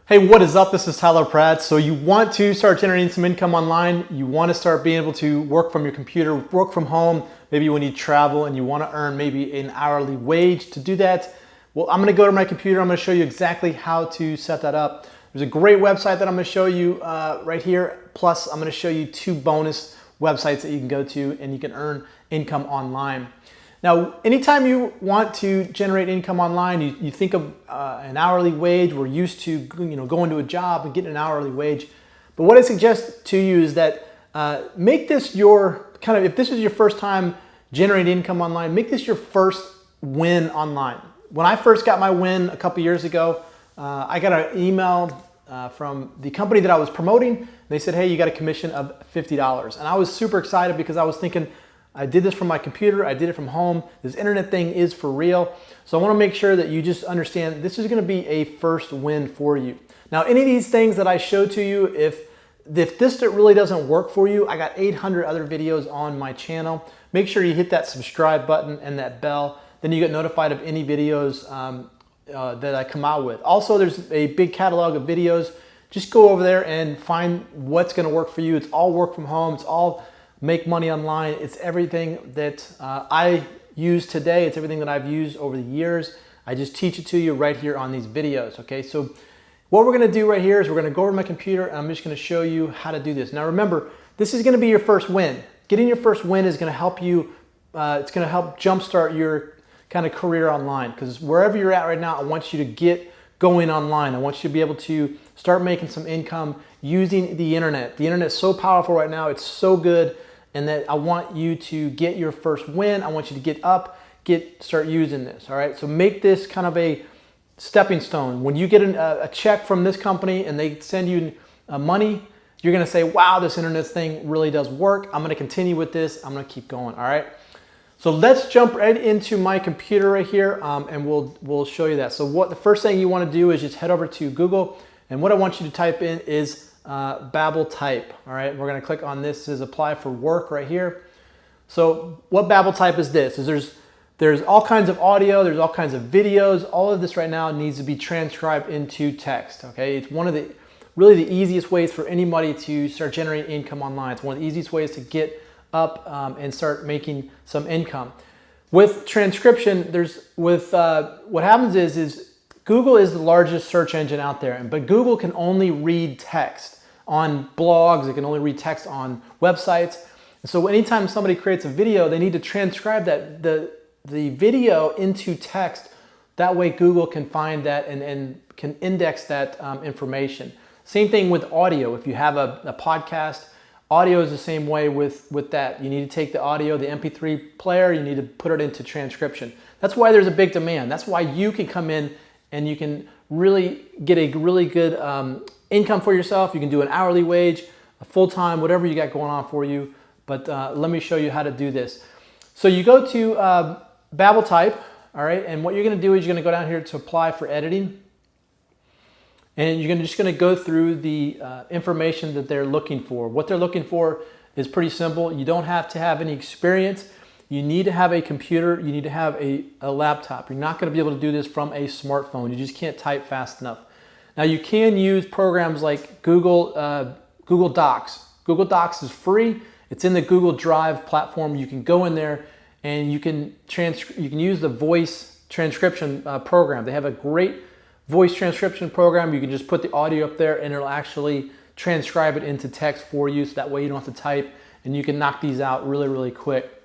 Hey, what is up? This is Tyler Pratt. So you want to start generating some income online. You want to start being able to work from your computer, work from home, maybe when you travel and you want to earn maybe an hourly wage to do that. Well, I'm going to go to my computer. I'm going to show you exactly how to set that up. There's a great website that I'm going to show you right here. Plus, I'm going to show you 2 bonus websites that you can go to and you can earn income online. Now, anytime you want to generate income online, you think of an hourly wage. We're used to going to a job and getting an hourly wage. But what I suggest to you is that make this your if this is your first time generating income online, make this your first win online. When I first got my win a couple years ago, I got an email from the company that I was promoting. They said, hey, you got a commission of $50. And I was super excited because I was thinking, I did this from my computer, I did it from home. This internet thing is for real. So I want to make sure that you just understand this is going to be a first win for you. Now, any of these things that I show to you, if this really doesn't work for you, I got 800 other videos on my channel. Make sure you hit that subscribe button and that bell. Then you get notified of any videos that I come out with. Also, there's a big catalog of videos. Just go over there and find what's going to work for you. It's all work from home. It's all make money online. It's everything that I use today. It's everything that I've used over the years. I just teach it to you right here on these videos. Okay, so what we're going to do right here is we're going to go over to my computer and I'm just going to show you how to do this. Now remember, this is going to be your first win. Getting your first win is going to help you. It's going to help jumpstart your kind of career online, because wherever you're at right now, I want you to get going online. I want you to be able to start making some income using the internet. The internet is so powerful right now. It's so good. And that I want you to get your first win. I want you to get up, start using this. All right. So make this kind of a stepping stone. When you get a check from this company and they send you money, you're going to say, wow, this internet thing really does work. I'm going to continue with this. I'm going to keep going. All right. So let's jump right into my computer right here and we'll show you that. So the first thing you want to do is just head over to Google. And what I want you to type in is Babbel type. All right, we're going to click on this as apply for work right here. So what Babbel type is this? There's all kinds of audio, there's all kinds of videos. All of this right now needs to be transcribed into text. Okay, it's one of the really the easiest ways for anybody to start generating income online. It's one of the easiest ways to get up and start making some income. With transcription, what happens is Google is the largest search engine out there, but Google can only read text on blogs. It can only read text on websites. And so anytime somebody creates a video, they need to transcribe the video into text. That way Google can find that and can index that information. Same thing with audio. If you have a podcast, audio is the same way with that. You need to take the audio, the MP3 player, you need to put it into transcription. That's why there's a big demand. That's why you can come in and you can really get a really good income for yourself. You can do an hourly wage, a full-time, whatever you got going on for you. But let me show you how to do this. So you go to Babbel type, all right, and what you're going to do is you're going to go down here to apply for editing. And you're just going to go through the information that they're looking for. What they're looking for is pretty simple. You don't have to have any experience. You need to have a computer. You need to have a laptop. You're not going to be able to do this from a smartphone. You just can't type fast enough. Now you can use programs like Google Docs. Google Docs is free. It's in the Google Drive platform. You can go in there and you can use the voice transcription program. They have a great voice transcription program. You can just put the audio up there and it'll actually transcribe it into text for you. So that way you don't have to type and you can knock these out really, really quick.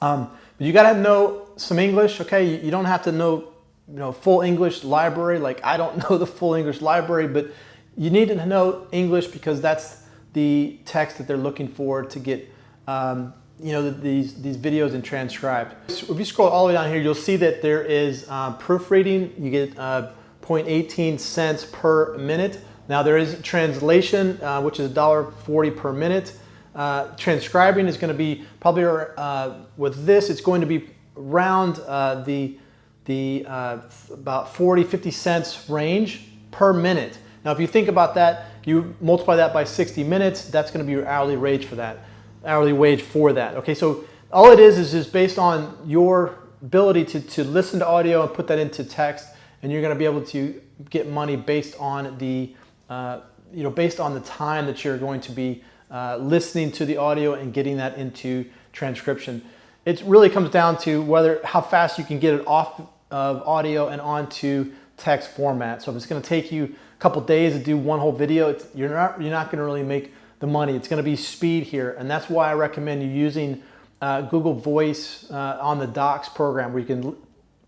But you got to know some English. Okay, you don't have to know full English library. Like I don't know the full English library, but you need to know English because that's the text that they're looking for to get these videos and transcribed. So if you scroll all the way down here, you'll see that there is proofreading. You get 0.18 cents per minute. Now there is translation, which is $1.40 per minute. Transcribing is going to be probably with this, it's going to be around about 40-50 cents range per minute. Now if you think about that, you multiply that by 60 minutes, that's going to be your hourly wage for that. Okay, so all it is just based on your ability to listen to audio and put that into text, and you're going to be able to get money based on the based on the time that you're going to be listening to the audio and getting that into transcription. It really comes down to how fast you can get it off of audio and onto text format. So if it's going to take you a couple days to do one whole video, you're not going to really make the money. It's going to be speed here, and that's why I recommend you using Google Voice on the Docs program, where you can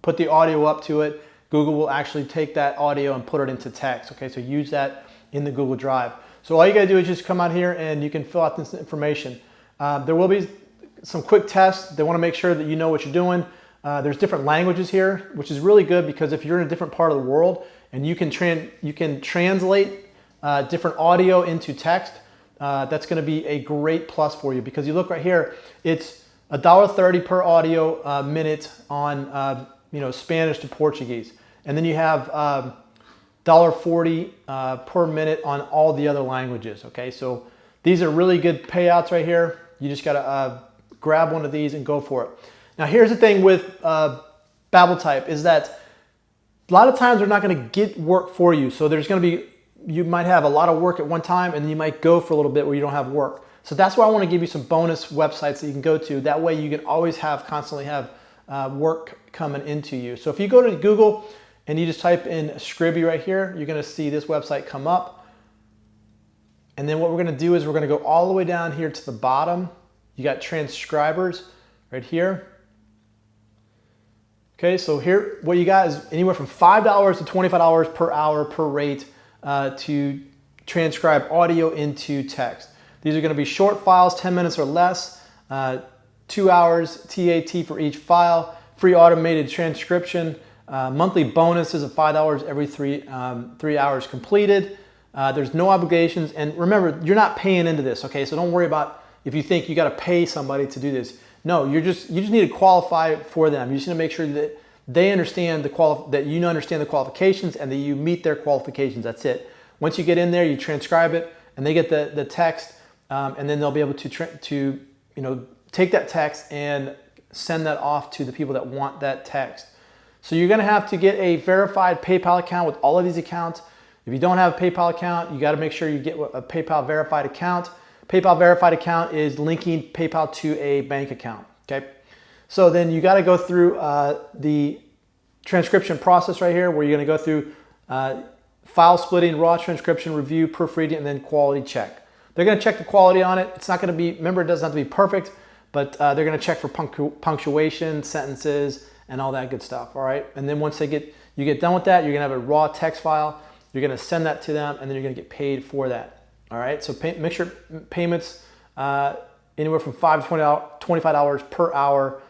put the audio up to it. Google will actually take that audio and put it into text. Okay, so use that in the Google Drive. So all you gotta do is just come out here and you can fill out this information. There will be some quick tests. They wanna make sure that you know what you're doing. There's different languages here, which is really good, because if you're in a different part of the world and you can translate different audio into text, that's gonna be a great plus for you, because you look right here, it's $1.30 per audio minute on Spanish to Portuguese. And then you have $1.40 per minute on all the other languages. Okay, so these are really good payouts right here. You just gotta grab one of these and go for it. Now here's the thing with BabbleType, is that a lot of times they're not gonna get work for you. So you might have a lot of work at one time, and then you might go for a little bit where you don't have work. So that's why I wanna give you some bonus websites that you can go to. That way you can always constantly have work coming into you. So if you go to Google and you just type in Scribby right here, you're gonna see this website come up. And then what we're gonna do is we're gonna go all the way down here to the bottom. You got transcribers right here. Okay, so here what you got is anywhere from $5 to $25 per hour per rate to transcribe audio into text. These are gonna be short files, 10 minutes or less, 2 hours TAT for each file, free automated transcription, monthly bonuses of $5 every 3 hours completed. There's no obligations, and remember, you're not paying into this, okay? So don't worry about if you think you got to pay somebody to do this. No, you just need to qualify for them. You just need to make sure that they understand that you understand the qualifications and that you meet their qualifications. That's it. Once you get in there, you transcribe it, and they get the text, and then they'll be able to take that text and send that off to the people that want that text. So you're gonna have to get a verified PayPal account with all of these accounts. If you don't have a PayPal account, you gotta make sure you get a PayPal verified account. PayPal verified account is linking PayPal to a bank account, okay? So then you gotta go through the transcription process right here, where you're gonna go through file splitting, raw transcription, review, proofreading, and then quality check. They're gonna check the quality on it. It's not gonna be, remember, it doesn't have to be perfect, but they're gonna check for punctuation, sentences, and all that good stuff, all right? And then once you get done with that, you're gonna have a raw text file. You're gonna send that to them, and then you're gonna get paid for that, all right? So make sure payments anywhere from $5 to $25 per hour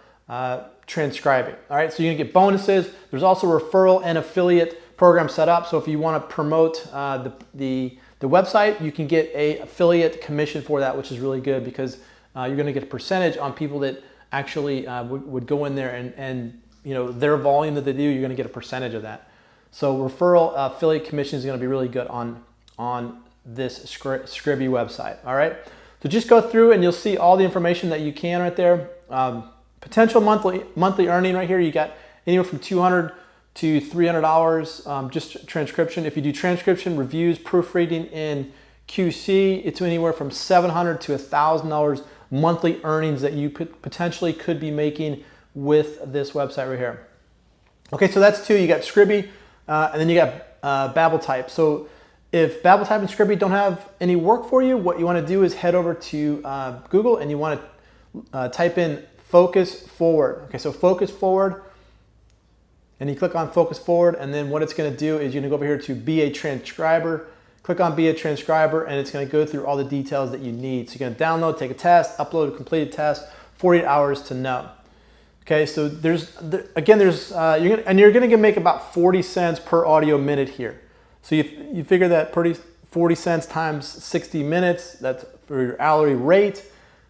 transcribing, all right? So you're gonna get bonuses. There's also referral and affiliate program set up. So if you wanna promote the website, you can get a affiliate commission for that, which is really good, because you're gonna get a percentage on people that actually would go in there and their volume that they do, you're gonna get a percentage of that. So referral affiliate commission is gonna be really good on this Scribby website, all right? So just go through and you'll see all the information that you can right there. Potential monthly earning right here, you got anywhere from $200 to $300 just transcription. If you do transcription, reviews, proofreading, and QC, it's anywhere from $700 to $1,000 monthly earnings that you potentially could be making with this website right here. Okay, so that's two. You got Scribby, and then you got BabbleType. So if BabbleType and Scribby don't have any work for you, what you want to do is head over to Google, and you want to type in Focus Forward. Okay, so Focus Forward, and you click on Focus Forward, and then what it's going to do is you're going to go over here to Be a Transcriber. Click on Be a Transcriber, and it's going to go through all the details that you need. So you're going to download, take a test, upload a completed test, 48 hours to know. Okay, so you're going to make about 40 cents per audio minute here. So you figure that 40 cents times 60 minutes, that's for your hourly rate.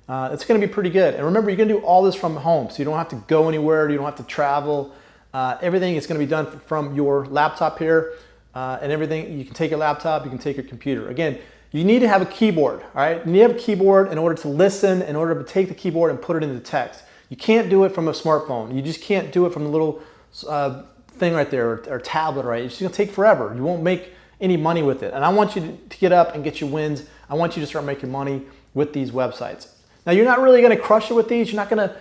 It's going to be pretty good. And remember, you're going to do all this from home, so you don't have to go anywhere, you don't have to travel. Everything is going to be done from your laptop here. And everything, you can take your laptop, you can take your computer. Again, you need to have a keyboard, all right? You need to have a keyboard in order to listen, in order to take the keyboard and put it into text. You can't do it from a smartphone. You just can't do it from the little thing right there, or tablet, right? It's just gonna take forever. You won't make any money with it. And I want you to get up and get your wins. I want you to start making money with these websites. Now, you're not really gonna crush it with these. You're not gonna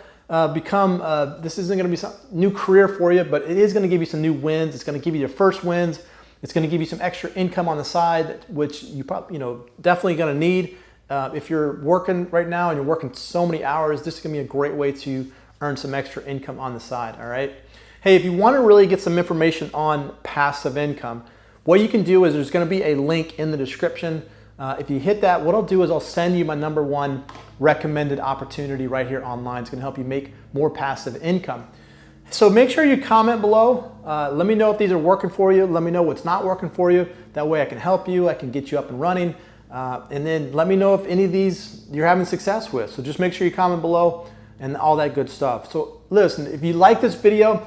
this isn't gonna be some new career for you, but it is gonna give you some new wins. It's gonna give you your first wins. It's gonna give you some extra income on the side, which you probably, definitely gonna need. If you're working right now and you're working so many hours, this is gonna be a great way to earn some extra income on the side, all right? Hey, if you wanna really get some information on passive income, what you can do is there's gonna be a link in the description. If you hit that, what I'll do is I'll send you my #1 recommended opportunity right here online. It's gonna help you make more passive income. So make sure you comment below. Let me know if these are working for you. Let me know what's not working for you. That way I can help you. I can get you up and running. And then let me know if any of these you're having success with. So just make sure you comment below and all that good stuff. So listen, if you like this video,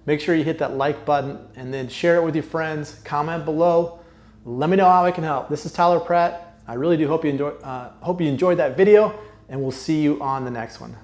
make sure you hit that like button and then share it with your friends. Comment below. Let me know how I can help. This is Tyler Pratt. I really do hope you enjoyed that video, and we'll see you on the next one.